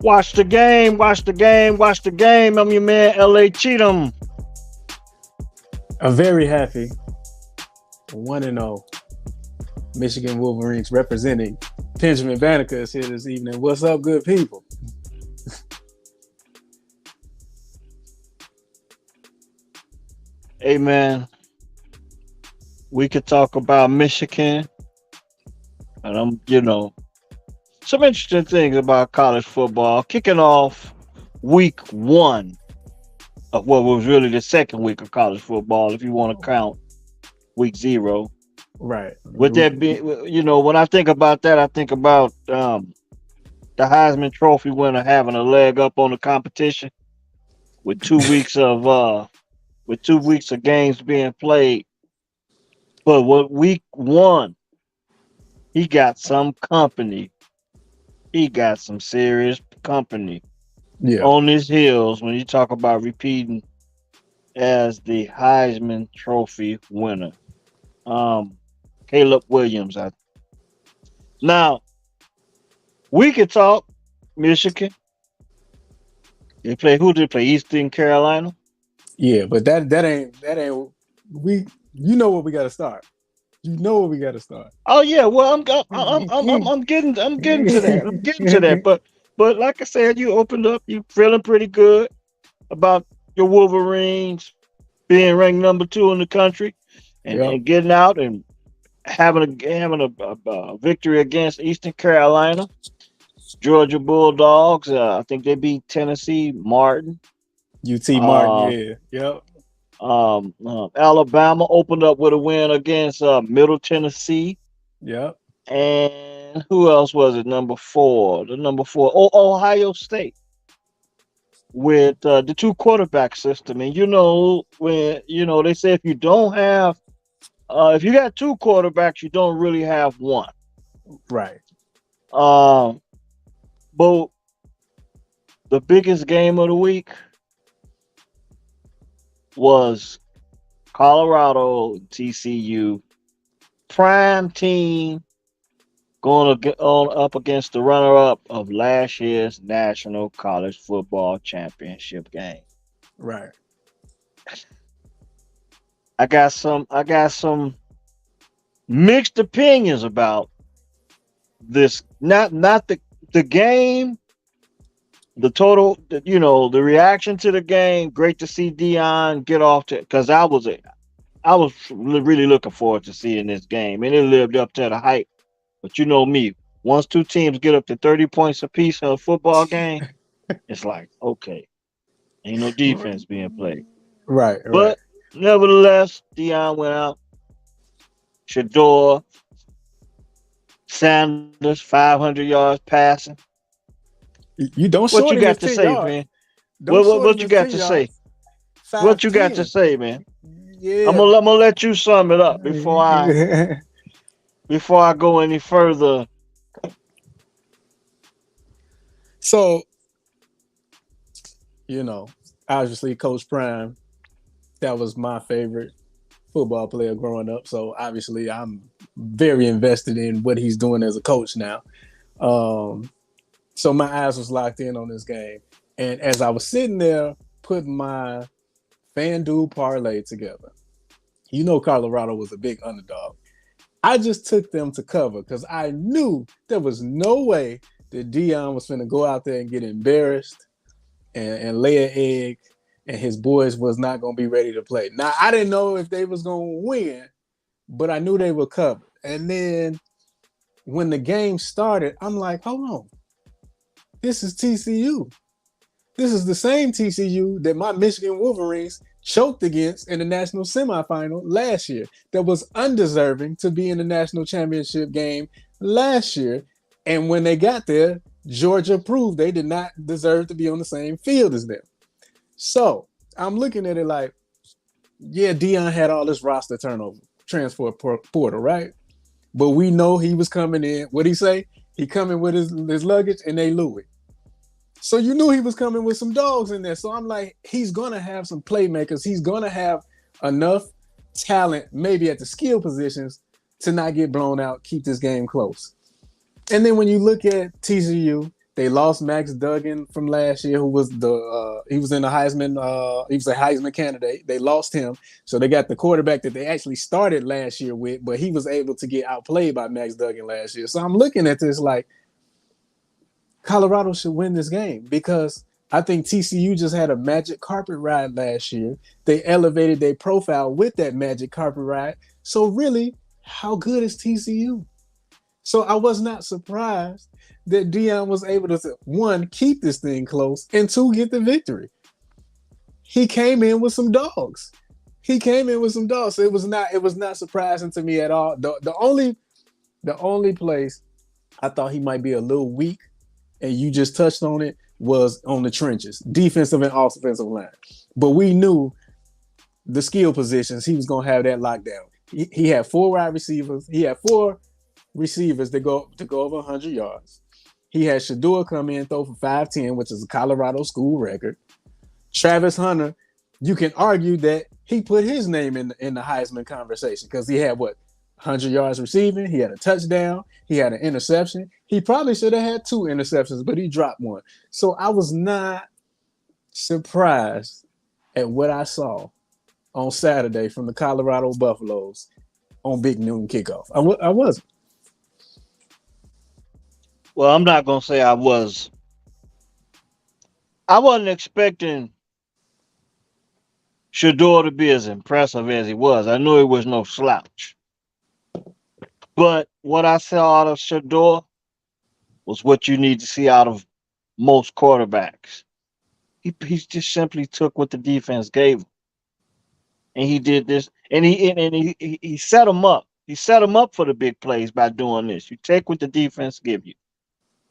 Watch the game, watch the game, watch the game. I'm your man, LA Cheatham. I'm very happy. 1-0 Michigan Wolverines representing Benjamin Banneker is here this evening. What's up, good people? Hey man, we could talk about Michigan, and some interesting things about college football. Kicking off week one of what was really the second week of college football, if you want to count week zero. Right. With that being, when I think about that, I think about the Heisman Trophy winner having a leg up on the competition with 2 weeks of games being played. But what week one, he got some company. He got some serious company Yeah. on his heels when you talk about repeating as the Heisman Trophy winner. Um, Caleb Williams. Now we could talk Michigan. They play who did they play? Eastern Carolina. Yeah, but that ain't we you know what we gotta start. You know what we gotta start. Oh yeah, well I'm getting to that. I'm getting to that. But like I said, you opened up. You feeling pretty good about your Wolverines being ranked number two in the country Yep. and getting out and having a victory against Eastern Carolina. Georgia Bulldogs. I think they beat Tennessee Martin. UT Martin, Uh, yeah. Yep. Alabama opened up with a win against Middle Tennessee. Yep. And who else was it? Number four. The number four. Oh, Ohio State with the two quarterback system. And when they say if you don't have if you got two quarterbacks, you don't really have one. Right. Um, but the biggest game of the week was Colorado TCU prime team going on up against the runner-up of last year's National College Football Championship game. Right. I got some mixed opinions about this. Not the game, the total. The reaction to the game. Great to see Dion get off to because I was really looking forward to seeing this game, and it lived up to the hype. But you know me, once two teams get up to 30 points apiece in a football game, it's like, okay, ain't no defense being played. Right, right. But nevertheless, Dion went out. Shador, Sanders, 500 yards passing. You don't What you short him got his to 10 say, yards. man? Don't short him What you his got 10 to say? yards. What you got to 5'10". say, man? I'm Yeah. gonna, I'm gonna let you sum it up before I go any further. So, obviously Coach Prime, that was my favorite football player growing up. So obviously I'm very invested in what he's doing as a coach now. Um, so my eyes was locked in on this game. And as I was sitting there putting my FanDuel parlay together, Colorado was a big underdog. I just took them to cover because I knew there was no way that Dion was going to go out there and get embarrassed and lay an egg, and his boys was not going to be ready to play. Now, I didn't know if they was going to win, but I knew they were covered. And then when the game started, I'm like, hold on. This is TCU. This is the same TCU that my Michigan Wolverines choked against in the national semifinal last year, that was undeserving to be in the national championship game last year. And when they got there, Georgia proved they did not deserve to be on the same field as them. So I'm looking at it like, yeah, Dion had all this roster turnover, transfer portal, right? But we know he was coming in. What'd he say? He coming with his luggage and they Louis. So you knew he was coming with some dogs in there. So I'm like, he's going to have some playmakers. He's going to have enough talent, maybe at the skill positions, to not get blown out, keep this game close. And then when you look at TCU, They lost Max Duggan from last year, who was he was in the Heisman. He was a Heisman candidate. They lost him, so they got the quarterback that they actually started last year with, but he was able to get outplayed by Max Duggan last year. So I'm looking at this like Colorado should win this game because I think TCU just had a magic carpet ride last year. They elevated their profile with that magic carpet ride. So really, how good is TCU? So I was not surprised that Dion was able to, one, keep this thing close, and two, get the victory. He came in with some dogs. He came in with some dogs. So it was not surprising to me at all. The only place I thought he might be a little weak, and you just touched on it, was on the trenches, defensive and offensive line. But we knew the skill positions, he was gonna have that lockdown. He had four wide receivers. He had four receivers that go over 100 yards. He had Shador come in, throw for 510, which is a Colorado school record. Travis Hunter, you can argue that he put his name in the Heisman conversation because he had 100 yards receiving. He had a touchdown. He had an interception. He probably should have had two interceptions, but he dropped one. So I was not surprised at what I saw on Saturday from the Colorado Buffaloes on Big Noon Kickoff. I wasn't. Well, I'm not gonna say I was. I wasn't expecting Shador to be as impressive as he was. I knew he was no slouch. But what I saw out of Shador was what you need to see out of most quarterbacks. He just simply took what the defense gave him, and he did this, and he set him up. He set him up for the big plays by doing this. You take what the defense give you,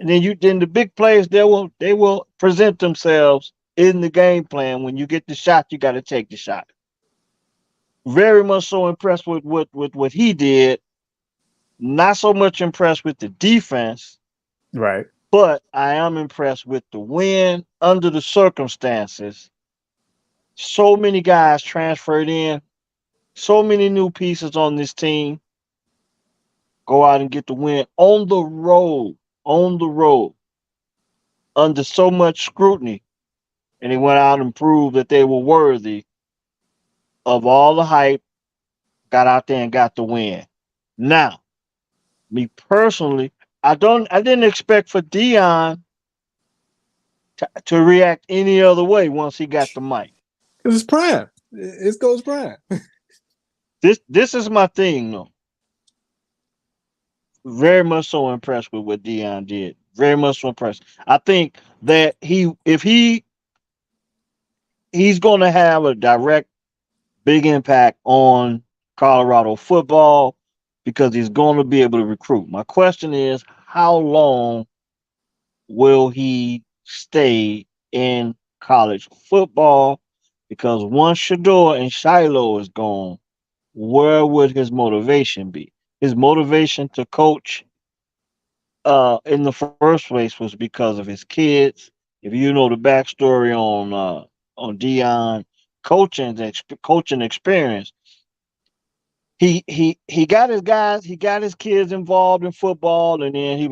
and then the big plays they will present themselves in the game plan. When you get the shot, you got to take the shot. Very much so impressed with what he did. Not so much impressed with the defense, Right. but I am impressed with the win under the circumstances. So many guys transferred in, so many new pieces on this team. Go out and get the win on the road, under so much scrutiny, and they went out and proved that they were worthy of all the hype. Got out there and got the win. Now, me personally, I didn't expect for Dion to react any other way once he got the mic. Because it's prime. It's Coach Prime. This is my thing though. Very much so impressed with what Dion did. Very much so impressed. I think that he's gonna have a direct big impact on Colorado football because he's gonna be able to recruit. My question is how long will he stay in college football? Because once Shador and Shiloh is gone, where would his motivation be? His motivation to coach in the first place was because of his kids. If you know the backstory on Dion coaching experience, he got his guys, he got his kids involved in football, and then he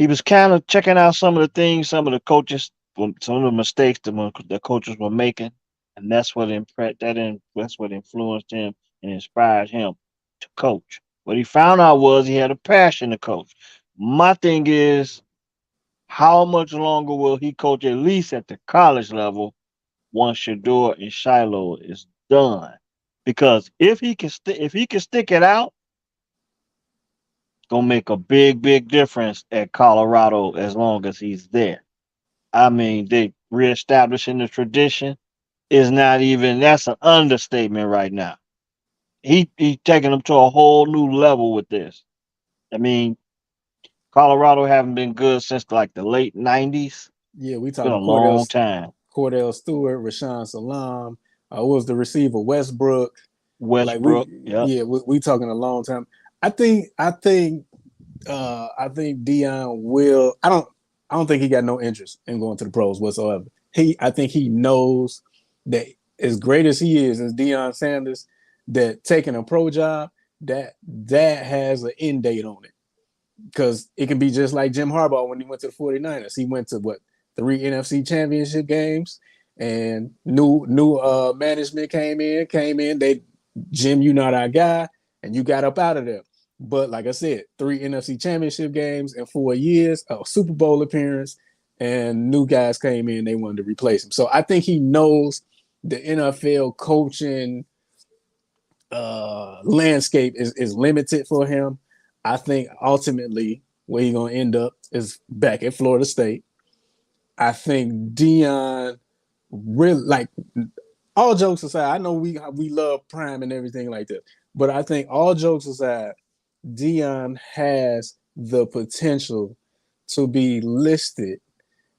was kind of checking out some of the things, some of the coaches, some of the mistakes the coaches were making, and that's what influenced him and inspired him to coach. What he found out was he had a passion to coach. My thing is, how much longer will he coach at least at the college level once Shador and Shiloh is done? Because if he can stick it out, it's gonna make a big difference at Colorado as long as he's there. I mean, they reestablishing the tradition is not even that's an understatement right now. He's taking them to a whole new level with this. I mean, Colorado haven't been good since like the late '90s. Yeah, we It's been a talking long time. Cordell Stewart, Rashawn Salam. What was the receiver Westbrook? Like Westbrook, yep. we talking a long time. I think Dion will. I don't think he got no interest in going to the pros whatsoever. I think he knows that as great as he is as Deion Sanders, that taking a pro job that has an end date on it. because it can be just like Jim Harbaugh when he went to the 49ers. He went to what, three NFC championship games, and new management came in. They, Jim, you not our guy, and you got up out of there. But like I said, three NFC championship games in 4 years, a Super Bowl appearance, and new guys came in. They wanted to replace him. So I think he knows the NFL coaching landscape is limited for him. I think ultimately where he's gonna end up is back at Florida State. I think Dion really, like, all jokes aside, I know we love Prime and everything like this, but I think all jokes aside, Dion has the potential to be listed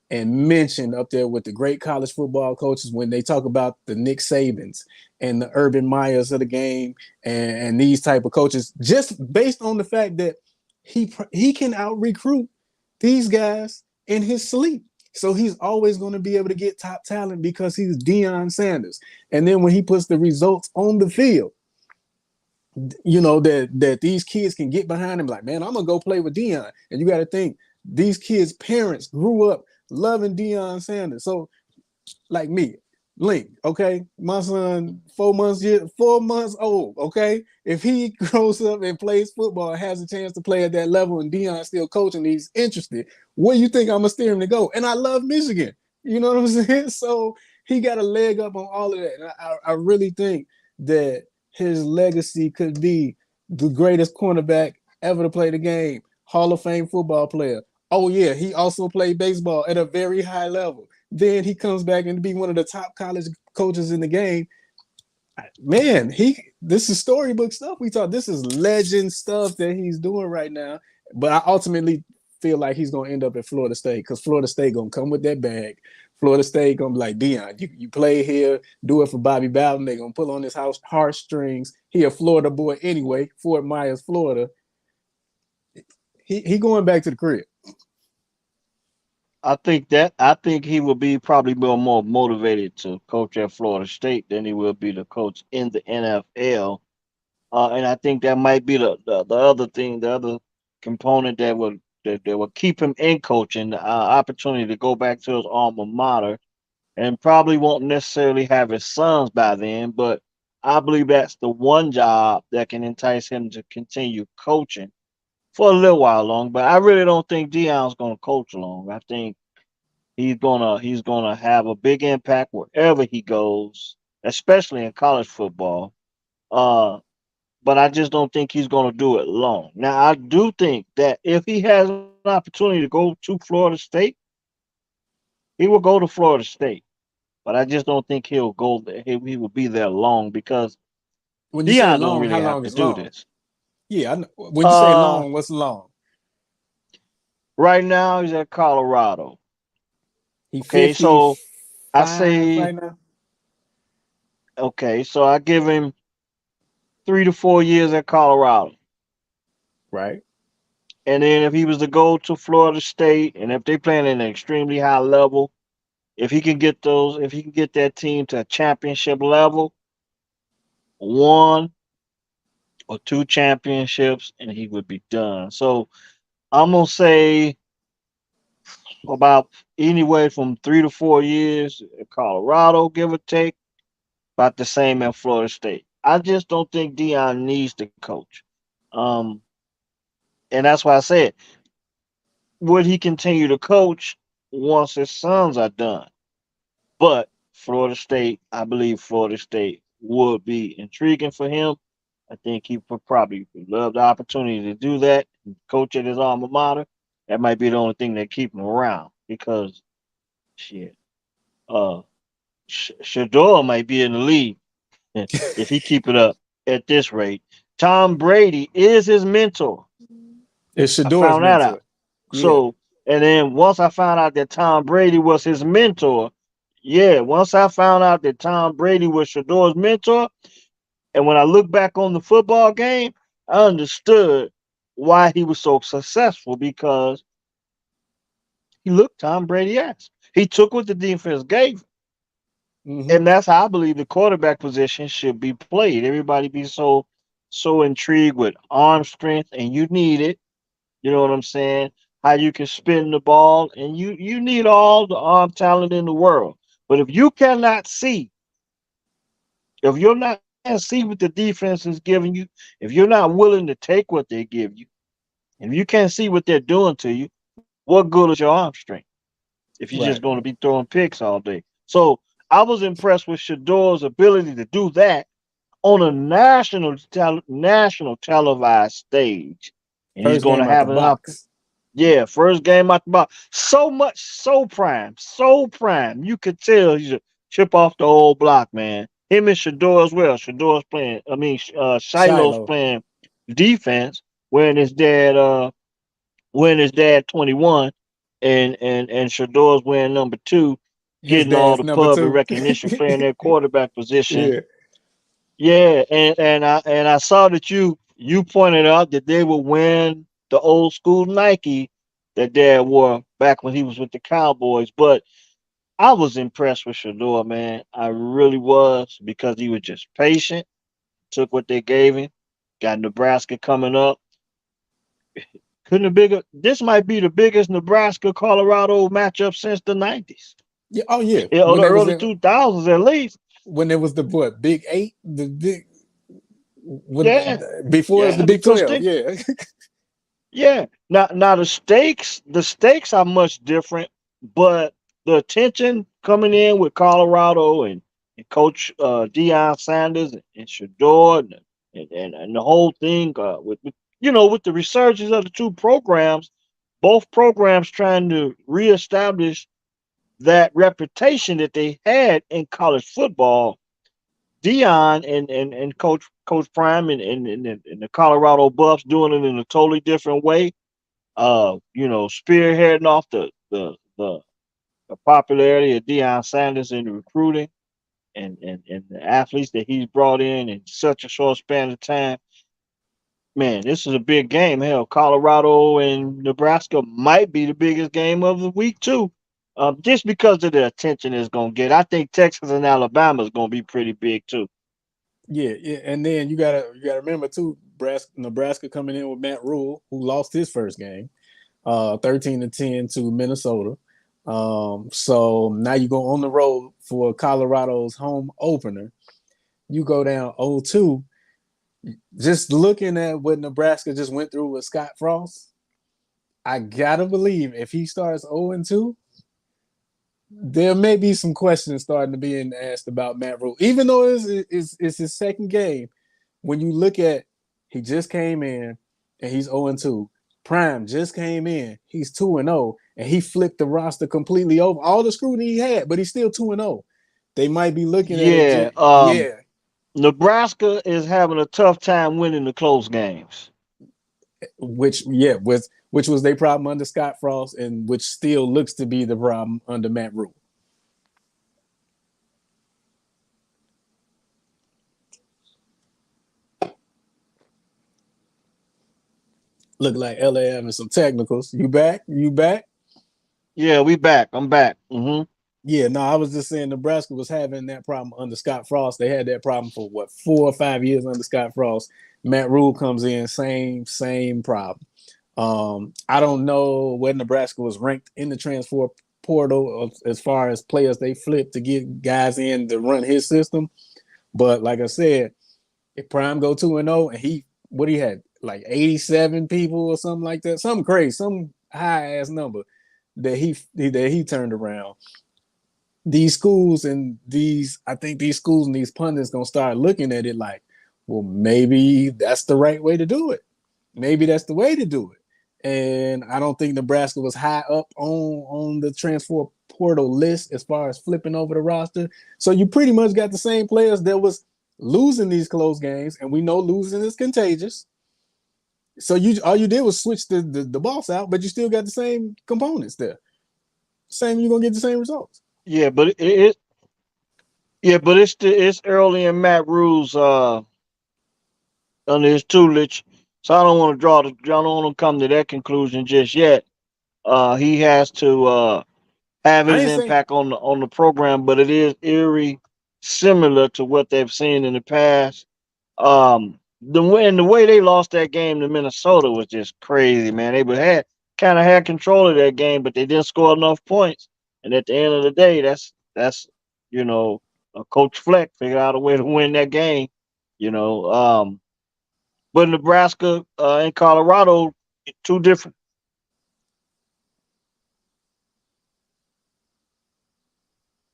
and mentioned up there with the great college football coaches when they talk about the Nick Sabans and the Urban Meyers of the game, and these type of coaches, just based on the fact that he can out recruit these guys in his sleep. So he's always going to be able to get top talent because he's Deion Sanders. And then when he puts the results on the field, that these kids can get behind him, like, man, I'm gonna go play with Deion. And you got to think, these kids' parents grew up loving Deion Sanders. So, like me, Link, okay, my son, 4 months old, okay. If he grows up and plays football, and has a chance to play at that level, and Deion's still coaching, he's interested, where you think I'm gonna steer him to go? And I love Michigan, you know what I'm saying? So he got a leg up on all of that. And I really think that his legacy could be the greatest cornerback ever to play the game, Hall of Fame football player. Oh yeah, he also played baseball at a very high level. Then he comes back and be one of the top college coaches in the game. Man, this is storybook stuff. This is legend stuff that he's doing right now. But I ultimately feel like he's gonna end up at Florida State, because Florida State gonna come with that bag. Florida State gonna be like, Deion, you play here, do it for Bobby Bowden. They're gonna pull on his heartstrings. He a Florida boy anyway, Fort Myers, Florida. He going back to the crib. I think he will be probably more motivated to coach at Florida State than he will be to coach in the NFL. And I think that might be the other thing, the other component that would keep him in coaching, the opportunity to go back to his alma mater, and probably won't necessarily have his sons by then. But I believe that's the one job that can entice him to continue coaching for a little while long. But I really don't think Dion's going to coach long. I think he's gonna have a big impact wherever he goes, especially in college football. Uh, but I just don't think he's gonna do it long. Now I do think that if he has an opportunity to go to Florida State, he will go to Florida State. But I just don't think he'll go there. He will be there long because When you say Dion don't long, really how have long to is do long? this. Yeah, when you say Uh, long, what's long? right now he's at Colorado. He Okay, so I 55 say right now, okay, so I give him 3 to 4 years at Colorado. right? And then if he was to go to Florida State, and if they playing at an extremely high level, if he can get that team to a championship level, one or two championships, and he would be done. So I'm gonna say about anywhere from 3 to 4 years at Colorado, give or take, about the same at Florida State. I just don't think Dion needs to coach. Um, and that's why I said, would he continue to coach once his sons are done? But Florida State, I believe Florida State would be intriguing for him. I think he would probably love the opportunity to do that, coach at his alma mater. That might be the only thing that keep him around because shit, uh, Shador might be in the league if he keep it up at this rate. Tom Brady is his mentor. It's I Shador's found that mentor. out. Yeah. So, and then once I found out that Tom Brady was his mentor, yeah, once I found out that Tom Brady was Shador's mentor, and when I look back on the football game, I understood why he was so successful because he looked Tom Brady ass. He took what the defense gave him. Mm-hmm. And that's how I believe the quarterback position should be played. Everybody be so intrigued with arm strength, and you need it. You know what I'm saying? How you can spin the ball, and you need all the arm talent in the world. But if you cannot see, if you're not can't see what the defense is giving you, if you're not willing to take what they give you, if you can't see what they're doing to you, what good is your arm strength if you're just Right. going to be throwing picks all day? So I was impressed with Shador's ability to do that on a national televised stage, and he's First going to game out the have an opportunity. box. Yeah, first game out the box. So much, so prime, so prime. You could tell he's a chip off the old block, man. Him and Shador as well. Shador's playing. I mean, Shiloh's Shiloh. playing defense when his dad, when his dad 21, and Shador's wearing number two, His getting all dad's the number pub and two. recognition, playing their quarterback position. Yeah. Yeah, and I saw that you pointed out that they were wearing the old school Nike that Dad wore back when he was with the Cowboys. But I was impressed with Shador, man. I really was because he was just patient, took what they gave him. Got Nebraska coming up. Couldn't have bigger. This might be the biggest Nebraska Colorado matchup since the '90s, Yeah. Oh yeah. or the early 2000s at least. When there was the what Big Eight, the big when Yeah, before it was the yeah, Big because 12. Yeah. yeah. Now the stakes are much different, but the attention coming in with Colorado and Coach Deion Sanders and Shador and the whole thing with the resurgence of the two programs, both programs trying to reestablish that reputation that they had in college football. Dion and Coach Prime and the Colorado Buffs doing it in a totally different way, spearheading off the popularity of Deion Sanders in the recruiting and the athletes that he's brought in such a short span of time. Man, this is a big game. Hell, Colorado and Nebraska might be the biggest game of the week too, just because of the attention it's gonna get. I think Texas and Alabama is gonna be pretty big too. Yeah, yeah, and then you gotta remember too, Nebraska coming in with Matt Rule, who lost his first game, 13-10 to Minnesota. So now you go on the road for Colorado's home opener. You go down 0-2. Just looking at what Nebraska just went through with Scott Frost, I gotta believe if he starts 0-2, there may be some questions starting to be asked about Matt Rule, even though it's his second game. When you look at, he just came in and he's 0-2. Prime just came in, he's 2-0, and he flipped the roster completely over. All the scrutiny he had, but he's still 2-0. They might be looking at it. Yeah, Yeah, Nebraska is having a tough time winning the close games. which was their problem under Scott Frost, and which still looks to be the problem under Matt Rule. Look like LA having some technicals. You back? You back? Yeah, we back. I'm back. Yeah, no, I was just saying Nebraska was having that problem under Scott Frost. They had that problem for what 4 or 5 years under Scott Frost. Matt Rule comes in, same problem. I don't know where Nebraska was ranked in the transfer portal as far as players they flipped to get guys in to run his system. But like I said, if Prime go 2-0 and he what he had like 87 people or something like that, something crazy, some high ass number that he turned around. These schools and these I think these schools and these pundits gonna start looking at it like, well, maybe that's the right way to do it. Maybe that's the way to do it. And I don't think Nebraska was high up on the transfer portal list as far as flipping over the roster. So you pretty much got the same players that was losing these close games, and we know losing is contagious. So you all you did was switch the boss out, but you still got the same components there. Same, you're gonna get the same results. Yeah, but it's early in Matt Rule's under his tutelage, so I don't want to come to that conclusion just yet. He has to have I his ain't saying impact on the program, but it is eerie similar to what they've seen in the past. the way they lost that game to Minnesota was just crazy, man. They had kind of had control of that game, but they didn't score enough points. And at the end of the day, that's you know, Coach Fleck figured out a way to win that game. You know, but Nebraska and Colorado, two different.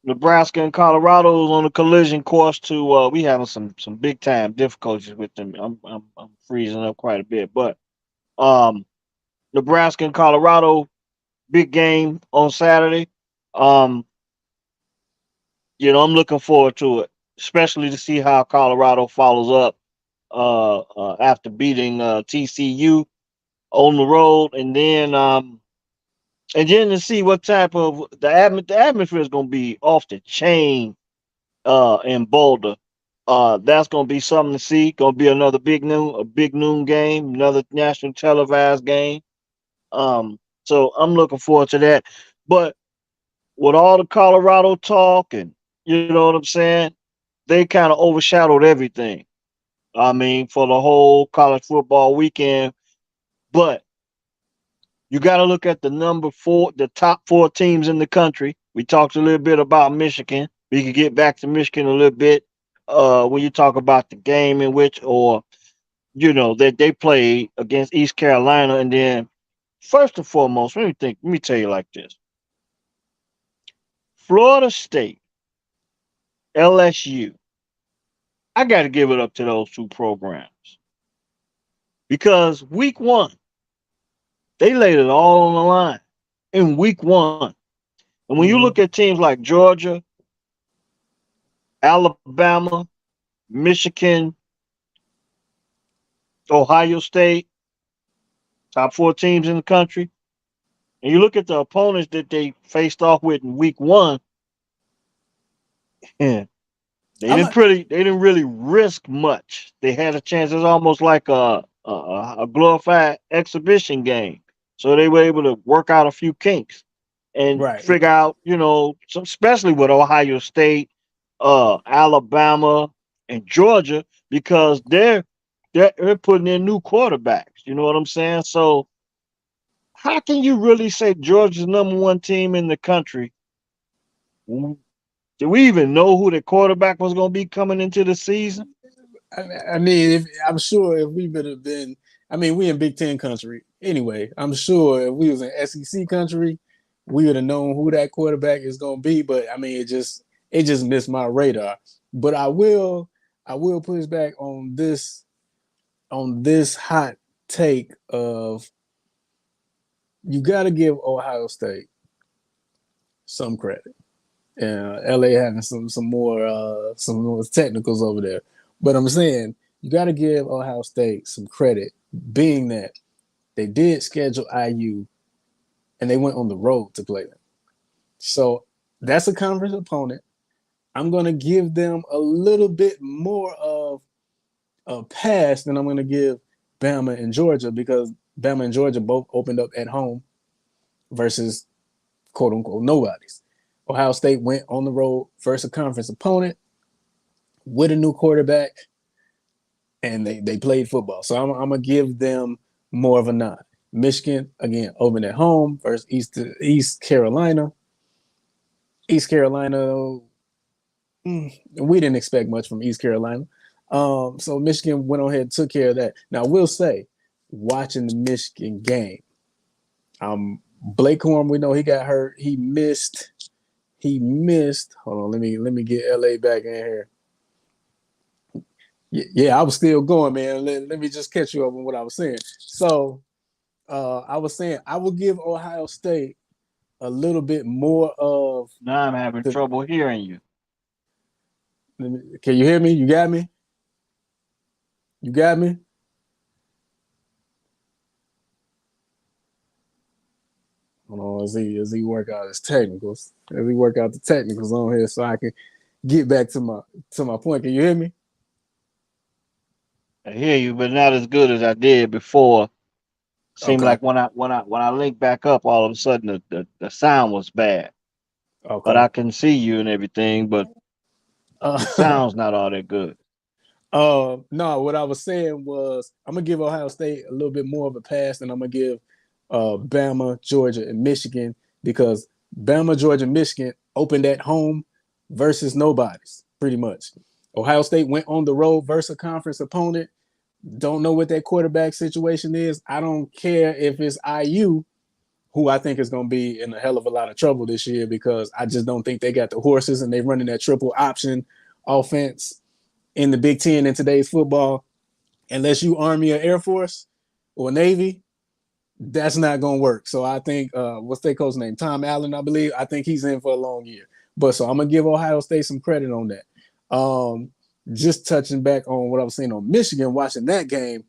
Nebraska and Colorado is on a collision course to we having some big time difficulties with them. I'm freezing up quite a bit, but um Nebraska and Colorado big game on Saturday. Um I'm looking forward to it, especially to see how Colorado follows up after beating TCU on the road, and then to see what type of the atmosphere is going to be off the chain in Boulder. That's gonna be something to see. Gonna be another big noon game, another national televised game. So I'm looking forward to that. But with all the Colorado talk and you know what I'm saying, they kind of overshadowed everything. I mean, for the whole college football weekend. But you got to look at the top four teams in the country. We talked a little bit about Michigan. We could get back to Michigan a little bit when you talk about the game in which, or that they played against East Carolina, and then first and foremost, let me think. Let me tell you like this: Florida State, LSU. I got to give it up to those two programs because week one they laid it all on the line in week one. And when you look Mm-hmm. at teams like Georgia, Alabama, Michigan, Ohio State, top four teams in the country, and you look at the opponents that they faced off with in week one, yeah, I'm a, they didn't really risk much. They had a chance. It's almost like a glorified exhibition game. So they were able to work out a few kinks and right. figure out, especially with Ohio State, Alabama, and Georgia, because they're putting in new quarterbacks. You know what I'm saying? So how can you really say Georgia's number one team in the country? Do we even know who the quarterback was going to be coming into the season? I mean, I'm sure if we would have been, I mean, we in Big Ten country anyway. I'm sure if we was in SEC country, we would have known who that quarterback is going to be. But I mean, it just missed my radar. But I will push back on this hot take of you got to give Ohio State some credit. LA having some more technicals over there. But I'm saying you got to give Ohio State some credit, being that they did schedule IU and they went on the road to play them. So that's a conference opponent. I'm going to give them a little bit more of a pass than I'm going to give Bama and Georgia, because Bama and Georgia both opened up at home versus quote unquote nobodies. Ohio State went on the road versus a conference opponent with a new quarterback, and they played football. So I'm gonna give them more of a nod. Michigan again open at home versus East Carolina. East Carolina, we didn't expect much from East Carolina. So Michigan went on ahead and took care of that. Now, I will say, watching the Michigan game, Blake Corum, we know he got hurt. He missed. He missed. Hold on, let me get LA back in here. Yeah, I was still going, man. Let me just catch you up on what I was saying. So I was saying I will give Ohio State a little bit more of Now I'm having the. trouble hearing you. Can you hear me? You got me? You got me? Hold on, as he work out his technicals, as he work out the technicals on here, so I can get back to my point. Can you hear me? I hear you, but not as good as I did before. Seemed Okay, like when I linked back up, all of a sudden the sound was bad. But okay. I can see you and everything, but the Uh, sound's not all that good. No, what I was saying was I'm gonna give Ohio State a little bit more of a pass than I'm gonna give Bama, Georgia, and Michigan because Bama, Georgia, Michigan opened at home versus nobody's pretty much. Ohio State went on the road versus a conference opponent. Don't know what that quarterback situation is. I don't care if it's IU, who I think is going to be in a hell of a lot of trouble this year because I just don't think they got the horses and they're running that triple option offense in the Big Ten in today's football. Unless you Army or Air Force or Navy, that's not going to work. So I think, what's their coach name? Tom Allen, I believe. I think he's in for a long year. But so I'm going to give Ohio State some credit on that. Just touching back on what I was saying on Michigan, watching that game,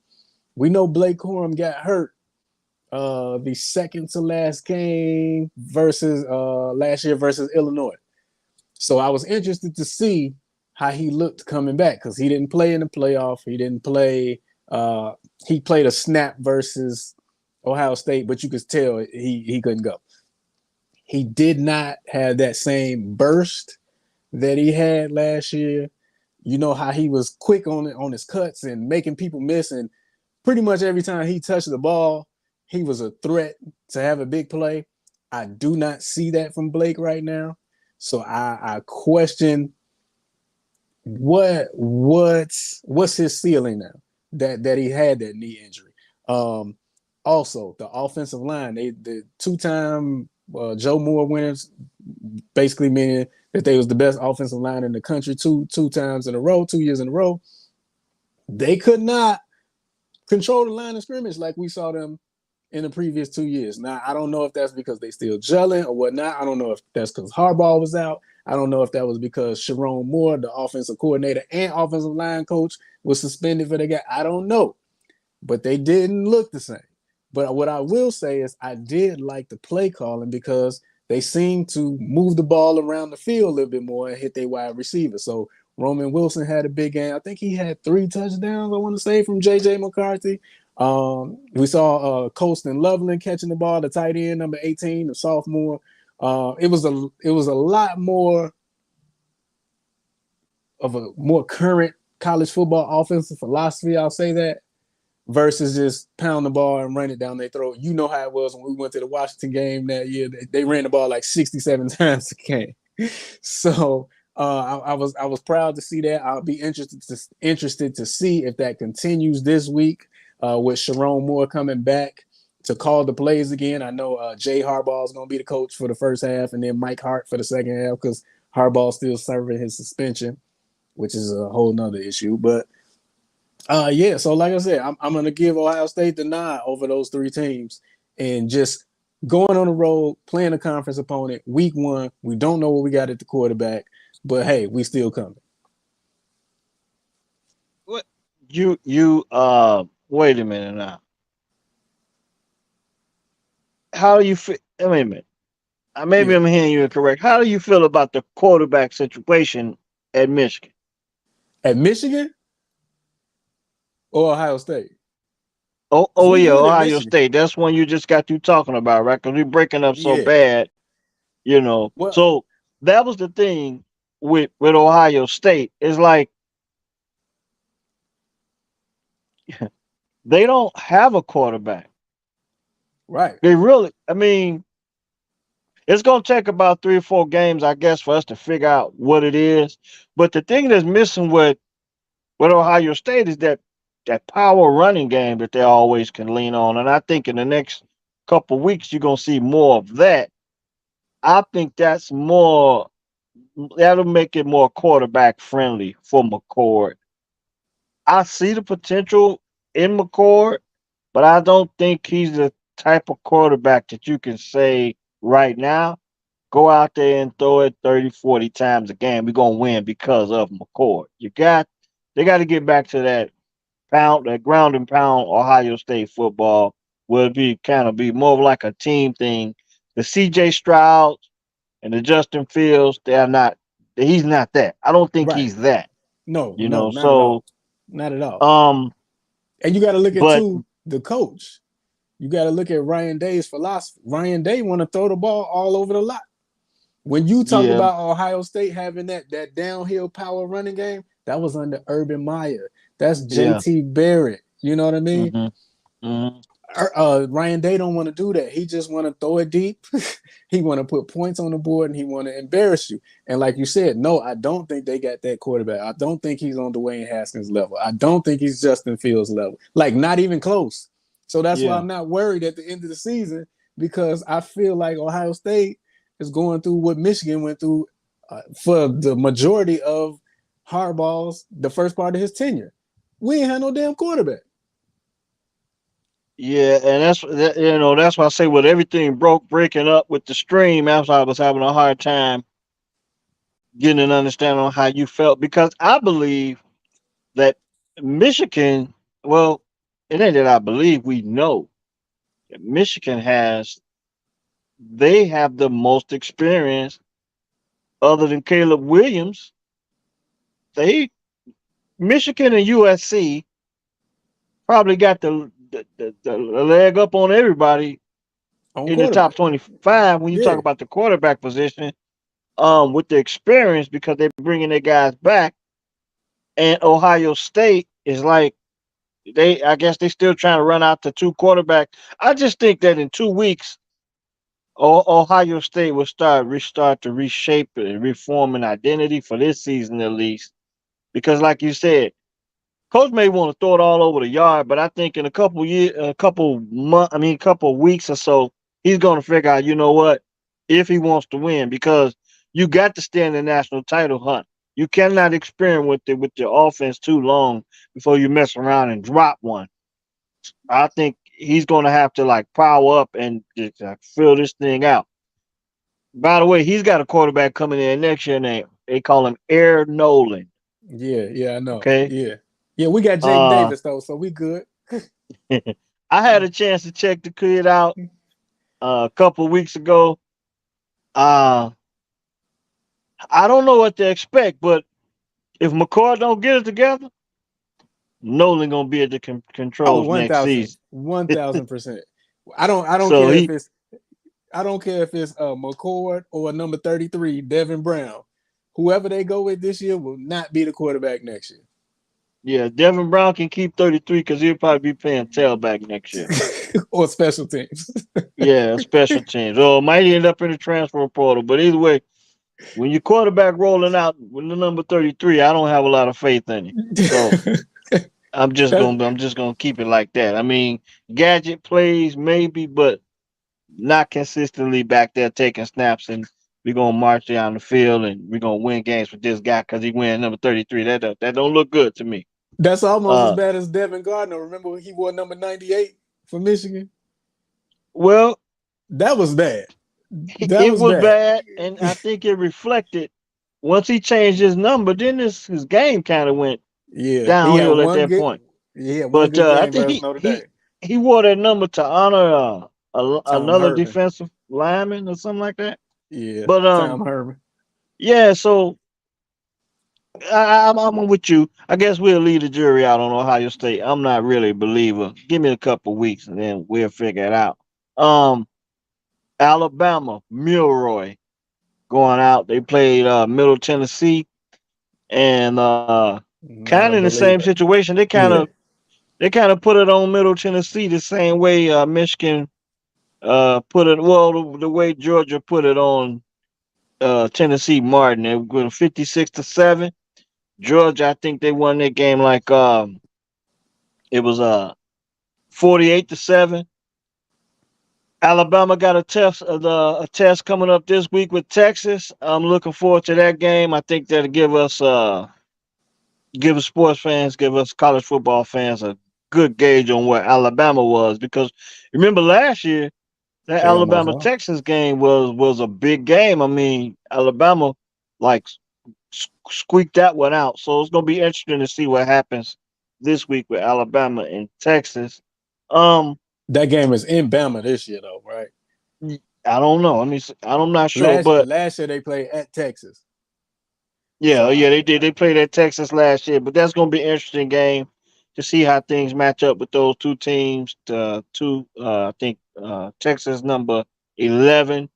we know Blake Corum got hurt the second to last game versus last year versus Illinois. So I was interested to see how he looked coming back because he didn't play in the playoff. He didn't play. He played a snap versus Ohio State, but you could tell he couldn't go. He did not have that same burst that he had last year. You know how he was quick on his cuts and making people miss, and pretty much every time he touched the ball, he was a threat to have a big play. I do not see that from Blake right now. So I question what's his ceiling now that he had that knee injury. Also, the offensive line, the two-time Joe Moore winners, basically meaning that they was the best offensive line in the country two times in a row, 2 years in a row. They could not control the line of scrimmage like we saw them in the previous 2 years. Now, I don't know if that's because they still gelling or whatnot. I don't know if that's because Harbaugh was out. I don't know if that was because Sharon Moore, the offensive coordinator and offensive line coach, was suspended for the game. I don't know. But they didn't look the same. But what I will say is I did like the play calling because they seemed to move the ball around the field a little bit more and hit their wide receiver. So Roman Wilson had a big game. I think he had 3 touchdowns, I want to say, from J.J. McCarthy. We saw Colston Loveland catching the ball, the tight end, number 18, the sophomore. It was a lot more of a more current college football offensive philosophy, I'll say that, versus just pound the ball and run it down their throat. You know how it was when we went to the Washington game that year. They ran the ball like 67 times a game. So I was proud to see that. I'll be interested to see if that continues this week with Sharon Moore coming back to call the plays again. I know Jay Harbaugh is going to be the coach for the first half, and then Mike Hart for the second half because Harbaugh's still serving his suspension, which is a whole nother issue. But yeah, so like I said, I'm going to give Ohio State the nod over those 3 teams and just going on the road, playing a conference opponent, week 1. We don't know what we got at the quarterback, but hey, we still coming. What you wait a minute now. How do you feel? Wait a minute. Maybe Yeah. I'm hearing you incorrect. How do you feel about the quarterback situation at Michigan? At Michigan or Ohio State? Oh We yeah, good at Ohio Michigan. State. That's one you just got through talking about, right? Because we're breaking up so Yeah. bad, you know. Well, So that was the thing with Ohio State. It's like they don't have a quarterback. right. They really. I mean, it's gonna take about 3 or 4 games, I guess, for us to figure out what it is. But the thing that's missing with Ohio State is that power running game that they always can lean on. And I think in the next couple weeks you're gonna see more of that. I think that'll make it more quarterback friendly for McCord. I see the potential in McCord, but I don't think he's the type of quarterback that you can say right now, go out there and throw it 30, 40 times a game. We're gonna win because of McCord. They got to get back to that ground and pound Ohio State football will be kind of be more of like a team thing. The CJ Stroud and the Justin Fields, they're not. He's not that. I don't think Right. he's that. No, You no, know. not at all. So, Not at all. um, And you got to look at but too the coach. You got to look at Ryan Day's philosophy. Ryan Day want to throw the ball all over the lot. When you talk yeah, about Ohio State having that downhill power running game, That was under Urban Meyer. That's Yeah. JT Barrett. You know what I mean? Mm-hmm. Mm-hmm. Ryan Day don't want to do that. He just want to throw it deep. He want to put points on the board and he want to embarrass you. And like you said, no, I don't think they got that quarterback. I don't think he's on Dwayne Haskins level. I don't think he's Justin Fields level. Like not even close. So that's why Yeah. I'm not worried at the end of the season because I feel like Ohio State is going through what Michigan went through for the majority of Harbaugh's the first part of his tenure. We ain't had no damn quarterback. Yeah, and that's why I say with everything breaking up with the stream, after I was having a hard time getting an understanding on how you felt because I believe that Michigan, well, it ain't that I believe, we know that Michigan they have the most experience other than Caleb Williams. They Michigan and USC probably got the leg up on everybody On in the top quarterback. 25 when you talk Yeah. about the quarterback position, with the experience because they're bringing their guys back. And Ohio State is like I guess they still trying to run out the two quarterback. I just think that in 2 weeks, Ohio State will restart to reshape and reform an identity for this season at least. Because like you said, coach may want to throw it all over the yard, but I think in a couple years, a couple months, I mean, a couple weeks or so, he's going to figure out, you know what, if he wants to win, because you got to stay in the national title hunt. You cannot experiment with the offense too long before you mess around and drop one. I think he's going to have to like power up and just fill this thing out. By the way, he's got a quarterback coming in next year named they call him Air Nolan. Yeah, yeah, I know. Okay. Yeah. Yeah, we got Jake Uh, Davis though, so we good. I had a chance to check the kid out a couple of weeks ago. Uh, I don't know what to expect, but if McCord don't get it together, Nolan gonna be at the Oh, controls next 1,000. season. 1,000%. I don't So care if he, it's McCord or number 33, Devin Brown. Whoever they go with this year will not be the quarterback next year. yeah, Devin Brown can keep 33 because he'll probably be playing tailback next year. Or special teams. Yeah, special teams. Or might end up in the transfer portal. But either way, when your quarterback rolling out with the number 33, I don't have a lot of faith in him. So That, I'm just gonna keep it like that. I mean, gadget plays maybe, but not consistently back there taking snaps, and we're gonna march down the field and we're gonna win games with this guy because he win number 33. That don't look good to me. that's almost as Uh, bad as Devin Gardner. Remember he wore number 98 for Michigan? well, That was bad. That it was was bad. bad, and I think it reflected once he changed his number. Then his game kind of went Yeah, he had downhill at one that good. point. He had one But good I game think versus Notre Dame. he wore that number to honor Tom another Herman. defensive lineman or something like that. Yeah, But Tom Herman. yeah. So I'm with you. I guess we'll leave the jury out on Ohio State. I'm not really a believer. Give me a couple weeks and then we'll figure it out. Um, Alabama, Milroy going out. They played Middle Tennessee, and kind of Not in a the same believer. situation. Yeah. They kind of put it on Middle Tennessee the same way Michigan put it. Well, the way Georgia put it on Tennessee Martin. They were 56-7. Georgia, I think they won that game like it was 48-7. Alabama got a test coming up this week with Texas. I'm looking forward to that game. I think that'll give us sports fans, give us college football fans a good gauge on where Alabama was because remember last year that They almost Alabama lost. Texas game was a big game. I mean Alabama like squeaked that one out. So it's gonna be interesting to see what happens this week with Alabama and Texas. Um, That game is in Bama this year, though, right? I don't know. I mean, I'm not sure, but Last year they played at Texas. So yeah, they did. They played at Texas last year, but that's gonna be an interesting game to see how things match up with those two teams. I think Texas number 11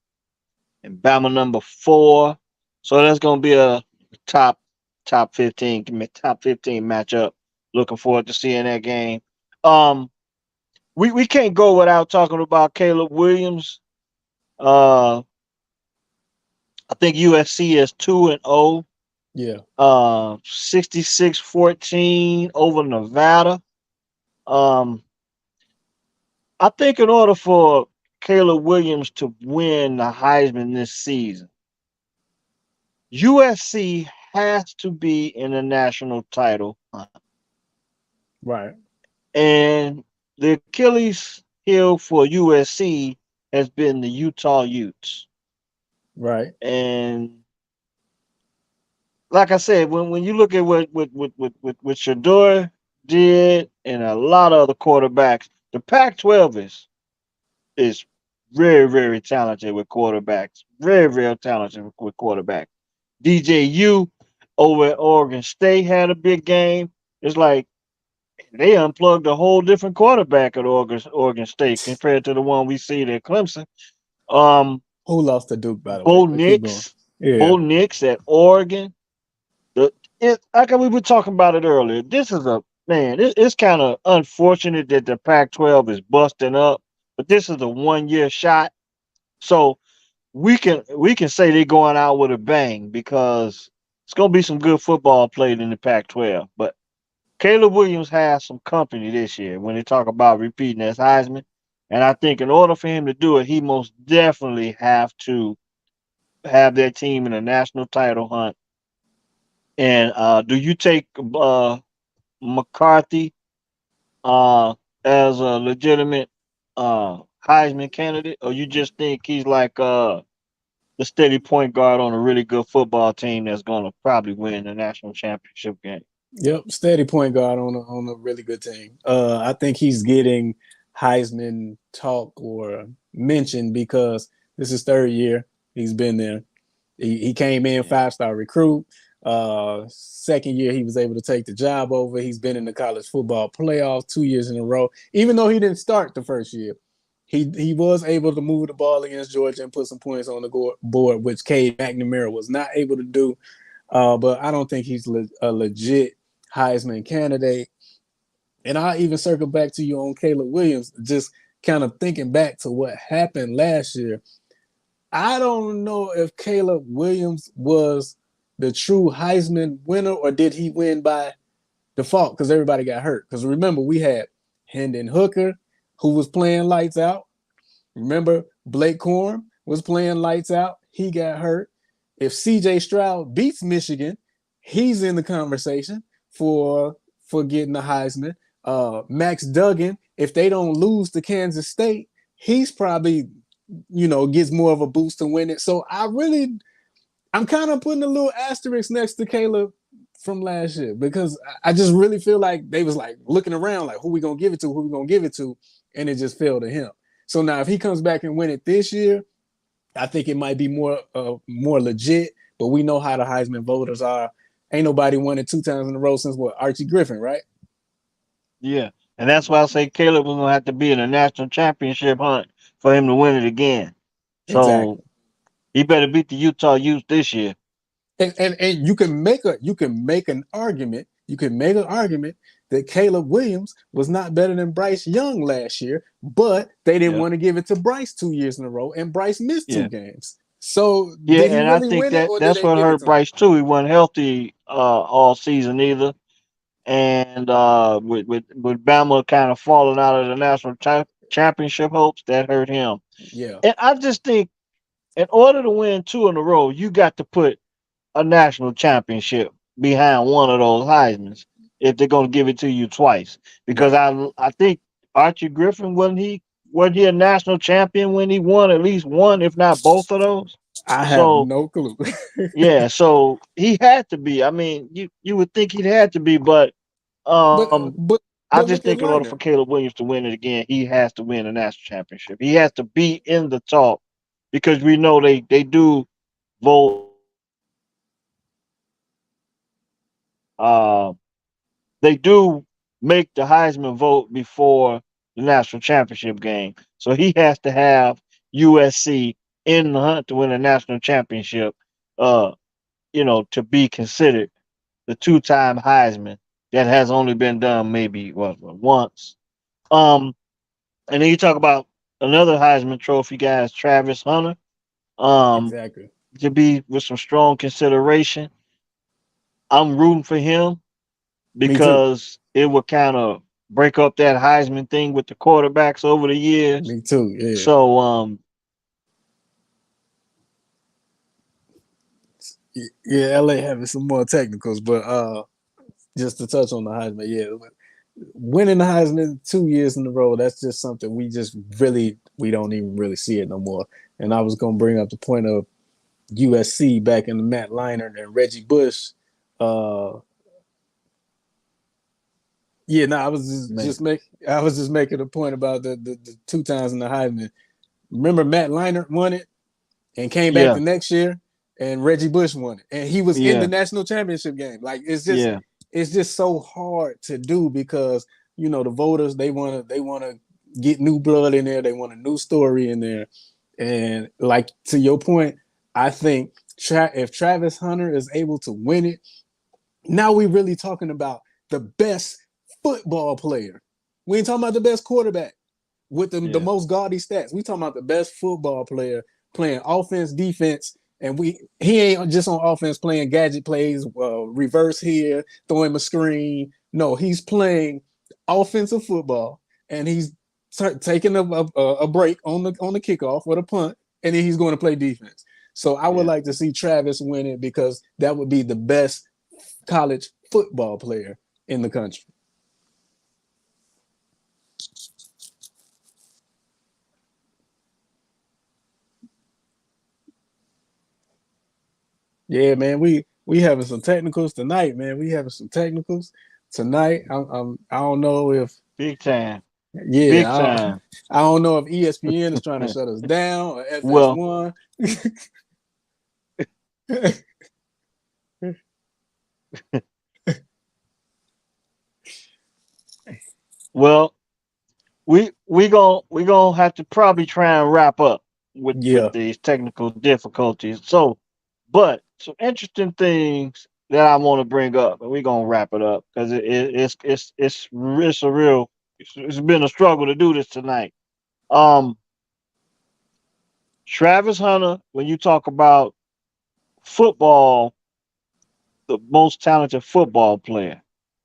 and Bama number 4. So that's gonna be a top top 15 matchup. Looking forward to seeing that game. Um, we can't go without talking about Caleb Williams. Uh, I think USC is 2-0. Yeah, 66-14 over Nevada. Um, I think in order for Caleb Williams to win the Heisman this season, USC has to be in the national title hunt. right, And the Achilles heel for USC has been the Utah Utes. right. And like I said, when you look at what Shador did and a lot of other quarterbacks, the Pac-12 is very, very talented with quarterbacks. Very, very talented with quarterbacks. DJU over at Oregon State had a big game. It's like they unplugged a whole different quarterback at Oregon State compared to the one we see at Clemson. Um, Who lost to Duke, by the way? Bo But keep going. Nix, Yeah, Bo Nix at Oregon. Like we were talking about it earlier. This is a man. It's kind of unfortunate that the Pac-12 is busting up, but this is a 1 year shot, so we can say they're going out with a bang because it's gonna be some good football played in the Pac-12. But Caleb Williams has some company this year when they talk about repeating as Heisman, and I think in order for him to do it, he most definitely have to have their team in a national title hunt. And do you take McCarthy uh, as a legitimate Heisman candidate, or you just think he's like the steady point guard on a really good football team that's going to probably win the national championship game? yep. Steady point guard on a really good team. I think he's getting Heisman talk or mention because this is third year he's been there. He came in Yeah, 5-star recruit. Second year he was able to take the job over. He's been in the college football playoffs 2 years in a row. Even though he didn't start the first year, he was able to move the ball against Georgia and put some points on the board, which Cade McNamara was not able to do. But I don't think he's a legit Heisman candidate. And I'll even circle back to you on Caleb Williams, just kind of thinking back to what happened last year. I don't know if Caleb Williams was the true Heisman winner or did he win by default because everybody got hurt. Because remember, we had Hendon Hooker, who was playing lights out. Remember, Blake Corum was playing lights out. He got hurt. If CJ Stroud beats Michigan, he's in the conversation for getting the Heisman. Max Duggan, if they don't lose to Kansas State, he's probably gets more of a boost to win it. So I'm kind of putting a little asterisk next to Caleb from last year because I just really feel like they was like looking around like who we gonna give it to, who we gonna give it to, and it just fell to him. So now if he comes back and win it this year, I think it might be more legit. But we know how the Heisman voters are. Ain't nobody won it 2 times in a row since what Archie Griffin, right? yeah, and that's why I say Caleb was going to have to be in a national championship hunt for him to win it again. So Exactly. he better beat the Utah Utes this year. And you can make an argument that Caleb Williams was not better than Bryce Young last year, but they didn't Yeah, want to give it to Bryce 2 years in a row, and Bryce missed two yeah. games. So Yeah, did he and I really think win it, that or did that's they what give it hurt to him? Bryce too. He wasn't healthy all season either, and with Bama kind of falling out of the national championship hopes, that hurt him. Yeah, And I just think in order to win two in a row, you got to put a national championship behind one of those Heisman's if they're going to give it to you twice. Because right. I think Archie Griffin wasn't he a national champion when he won at least one, if not both of those? I have So no clue. yeah, so he had to be. I mean, you would think he'd had to be, but but um, but I but just look at think in order for Lerner. Caleb Williams to win it again, he has to win a national championship. He has to be in the talk because we know they do vote. Uh, they do make the Heisman vote before the national championship game, so he has to have USC in the hunt to win a national championship. Uh, to be considered. the two-time Heisman. That has only been done maybe once. Um, and then you talk about another Heisman Trophy guys, Travis Hunter. Um, Exactly. to be with some strong consideration. I'm rooting for him Me too. because it would kind of break up that Heisman thing with the quarterbacks over the years. Me too. Yeah. So Yeah, LA having some more technicals, but just to touch on the Heisman, yeah, winning the Heisman 2 years in a row, that's just something we just really we don't even really see it no more. And I was gonna bring up the point of USC back in the Matt Leinart and Reggie Bush. Uh, yeah, no, man, I was just making a point about the two times in the Heisman. Remember Matt Leinart won it and came back the yeah, next year, and Reggie Bush won it, and he was in the yeah, national championship game. Like yeah, it's just so hard to do because the voters they wanna get new blood in there, they want a new story in there, and like to your point, I think if Travis Hunter is able to win it, now we really talking about the best football player. We ain't talking about the best quarterback with the yeah, most gaudy stats. We talking about the best football player playing offense, defense, and he ain't just on offense playing gadget plays, reverse here, throw him a screen. No, he's playing offensive football, and he's taking a break on the kickoff or the punt, and then he's going to play defense. So I would yeah. like to see Travis win it because that would be the best college football player in the country. Yeah, man, we having some technicals tonight, man. We having some technicals tonight. I don't know if Big time, yeah, big time. I don't know if ESPN is trying to shut us down or Well, FS1. well, we gonna have to probably try and wrap up with Yeah, these technical difficulties. So, but some interesting things that I want to bring up, and we're gonna wrap it up because it's a real it's been a struggle to do this tonight. Um, Travis Hunter, when you talk about football, the most talented football player,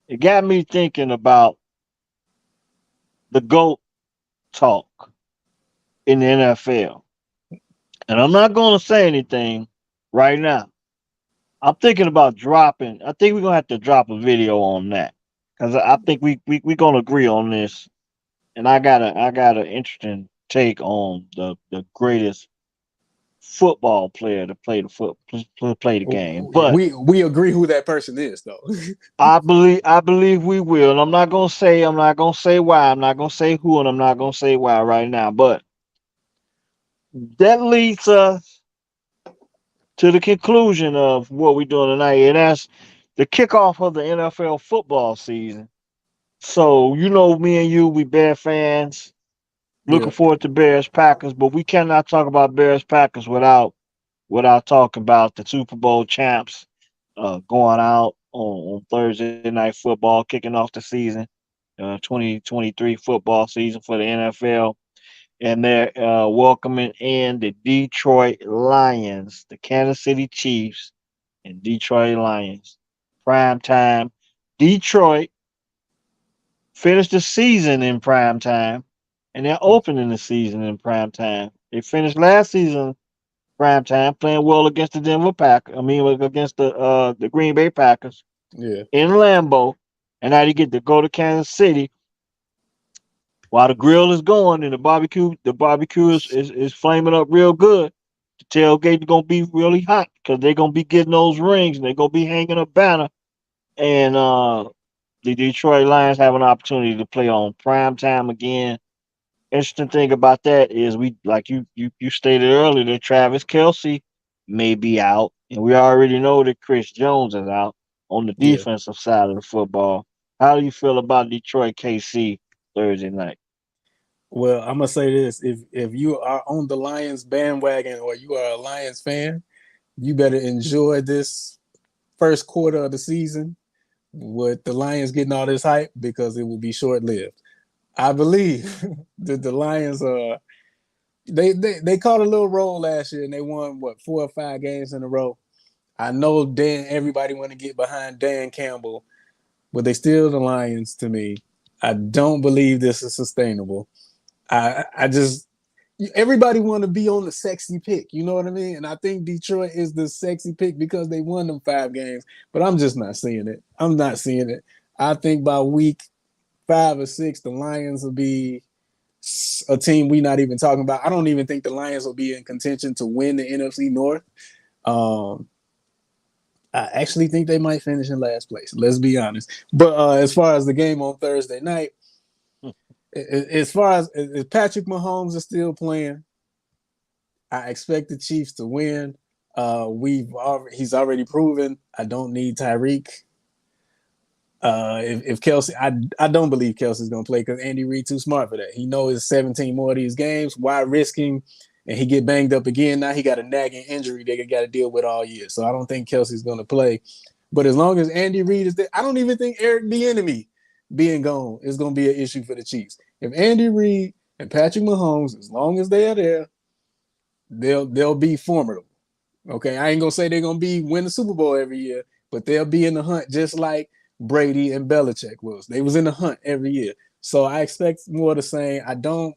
it got me thinking about the GOAT talk in the NFL. And I'm not going to say anything right now. I'm thinking about dropping. I think we're gonna have to drop a video on that because I think we gonna agree on this. And I got an interesting take on the greatest football player to play play the game. But we agree who that person is though. I believe we will. And I'm not gonna say why. I'm not gonna say who, and I'm not gonna say why right now. But that leads us to the conclusion of what we're doing tonight, and that's the kickoff of the NFL football season. So me and you, we Bear fans, Yeah, looking forward to Bears Packers, but we cannot talk about Bears Packers without talking about the Super Bowl champs going out on Thursday night football, kicking off the season, 2023 football season for the NFL, and they're welcoming in the Detroit Lions, the Kansas City Chiefs, and Detroit Lions. Prime time. Detroit finished the season in prime time, and they're opening the season in prime time. They finished last season prime time, playing well against the Denver Packers. I mean, against the Green Bay Packers yeah, in Lambeau, and now you get to go to Kansas City while the grill is going and the barbecue is flaming up real good. The tailgate is gonna be really hot because they're gonna be getting those rings and they're gonna be hanging a banner. And the Detroit Lions have an opportunity to play on prime time again. Interesting thing about that is we like you stated earlier that Travis Kelsey may be out, and we already know that Chris Jones is out on the yeah. defensive side of the football. How do you feel about Detroit KC Thursday night? Well, I'm gonna say this: if you are on the Lions bandwagon or you are a Lions fan, you better enjoy this first quarter of the season with the Lions getting all this hype because it will be short lived. I believe that the Lions they caught a little roll last year and they won what 4 or 5 games in a row. I know everybody want to get behind Dan Campbell, but they still the Lions to me. I don't believe this is sustainable. I just everybody want to be on the sexy pick, you know what I mean? And I think Detroit is the sexy pick because they won them 5 games, but I'm just not seeing it. I'm not seeing it. I think by week 5 or 6, the Lions will be a team we not even talking about. I don't even think the Lions will be in contention to win the NFC North. Um, I actually think they might finish in last place. Let's be honest. But as far as the game on Thursday night, as far as if Patrick Mahomes is still playing, I expect the Chiefs to win. He's already proven I don't need Tyreek. If Kelsey, I don't believe Kelsey's gonna play because Andy Reid too smart for that. He knows 17 more of these games. Why risking? And he get banged up again. Now he got a nagging injury they got to deal with all year. So I don't think Kelsey's gonna play. But as long as Andy Reid is there, I don't even think Eric Bieniemy being gone is gonna be an issue for the Chiefs. If Andy Reid and Patrick Mahomes, as long as they are there, they'll be formidable. Okay, I ain't gonna say they're gonna win the Super Bowl every year, but they'll be in the hunt just like Brady and Belichick was. They was in the hunt every year. So I expect more of the same. I don't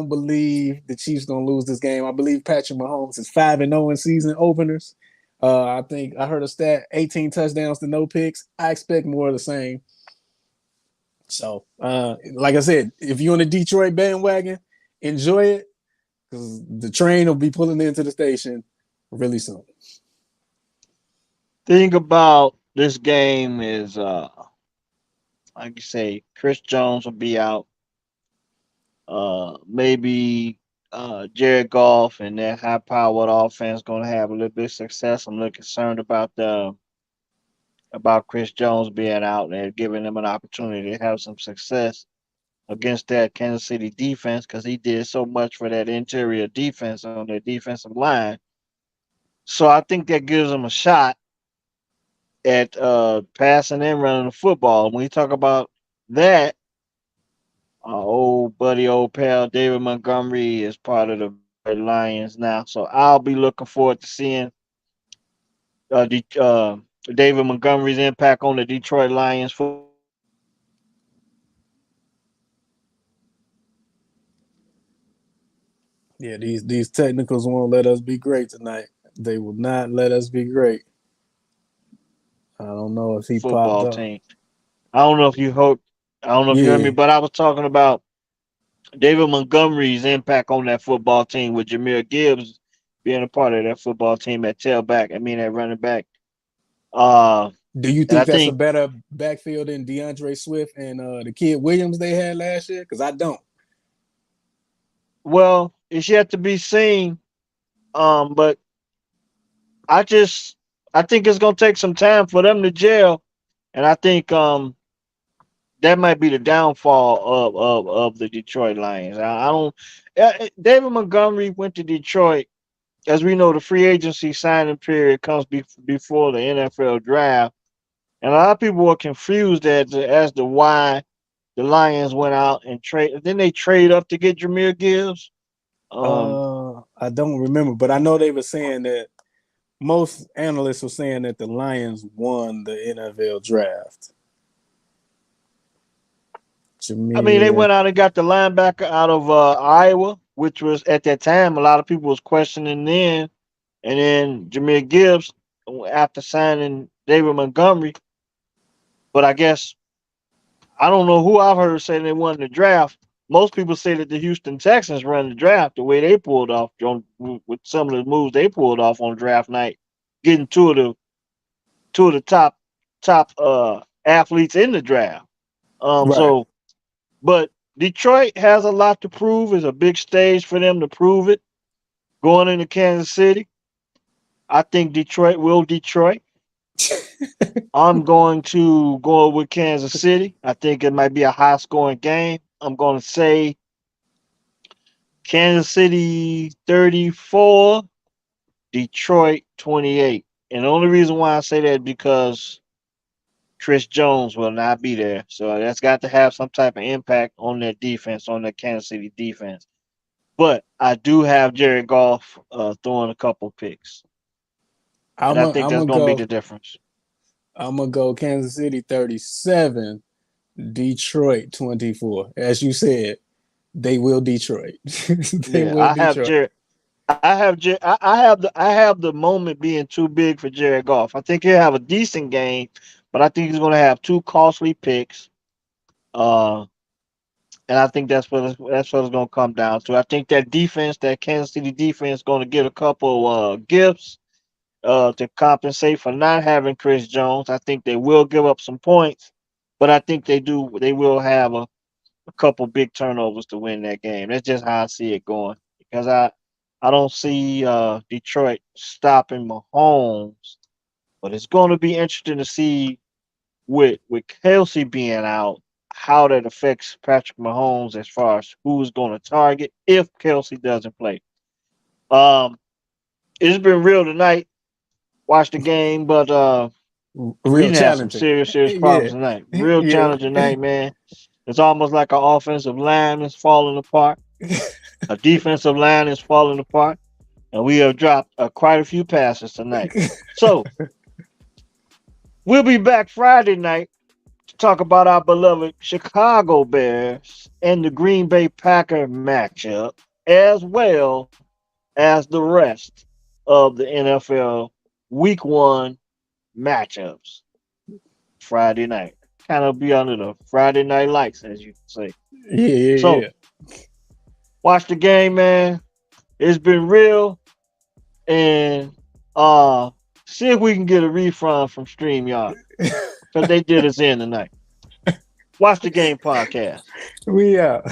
believe the Chiefs gonna lose this game. I believe Patrick Mahomes is 5-0 in season openers. I think I heard a stat: 18 touchdowns to no picks. I expect more of the same. So, like I said, if you're on the Detroit bandwagon, enjoy it because the train will be pulling into the station really soon. Thing about this game is, like you say, Chris Jones will be out. Maybe Jared Goff and that high-powered offense going to have a little bit of success. I'm a little concerned about Chris Jones being out and giving them an opportunity to have some success against that Kansas City defense because he did so much for that interior defense on their defensive line. So I think that gives them a shot at passing and running the football. When you talk about that, old buddy, old pal David Montgomery is part of the Lions now. So I'll be looking forward to seeing David Montgomery's impact on the Detroit Lions football team. Yeah, these technicals won't let us be great tonight. They will not let us be great. I don't know if he popped up. I don't know if you heard. I don't know if you heard me, Yeah. but I was talking about David Montgomery's impact on that football team with Jameer Gibbs being a part of that football team at tailback. I mean, at running back. Uh, Do you and I think that's a think, better backfield than DeAndre Swift and the kid Williams they had last year? Because I don't. well, it's yet to be seen. But I just, I think it's gonna take some time for them to gel, and I think that might be the downfall of the Detroit Lions. I don't. David Montgomery went to Detroit. As we know, the free agency signing period comes before the NFL draft, and a lot of people were confused as to why the Lions went out and trade. Then they trade up to get Jameer Gibbs. Um, I don't remember, but I know they were saying that most analysts were saying that the Lions won the NFL draft. I mean, they Jameer. went out and got the linebacker out of Iowa, which was at that time a lot of people was questioning then, and then Jameer Gibbs after signing David Montgomery. But I guess I don't know who I've heard say they won the draft. Most people say that the Houston Texans run the draft the way they pulled off with some of the moves they pulled off on draft night, getting two of the top athletes in the draft. Right. So but Detroit has a lot to prove. It's a big stage for them to prove it. Going into Kansas City, I think Detroit will Detroit. I'm going to go with Kansas City. I think it might be a high scoring game. I'm going to say Kansas City 34, Detroit 28. And the only reason why I say that is because Chris Jones will not be there. So that's got to have some type of impact on their defense, on their Kansas City defense. But I do have Jared Goff throwing a couple picks. And I'm I a, think I'm that's gonna going to be go. the difference. I'm gonna go Kansas City 37, Detroit 24. As you said, they will Detroit. They Yeah, will I have Detroit. Jared. I have the moment being too big for Jared Goff. I think he'll have a decent game, but I think he's going to have two costly picks. Uh, and I think that's what it's going to come down to. I think that defense, that Kansas City defense, is going to get a couple gifts to compensate for not having Chris Jones. I think they will give up some points, but I think they will have a couple big turnovers to win that game. That's just how I see it going because I don't see Detroit stopping Mahomes, but it's going to be interesting to see with Kelsey being out how that affects Patrick Mahomes as far as who's going to target if Kelsey doesn't play. Um, it's been real tonight. Watch the game, but we Real didn't have some challenging. serious Yeah, problems tonight. Real yeah. challenging night, man. It's almost like our offensive line is falling apart. Our defensive line is falling apart, and we have dropped quite a few passes tonight. So we'll be back Friday night to talk about our beloved Chicago Bears and the Green Bay Packer matchup, as well as the rest of the NFL Week One matchups Friday night. Kind of be under the Friday night lights, as you say. Yeah, yeah, So yeah. watch the game, man. It's been real, and see if we can get a refund from StreamYard because they did us in tonight. Watch the game podcast. We out.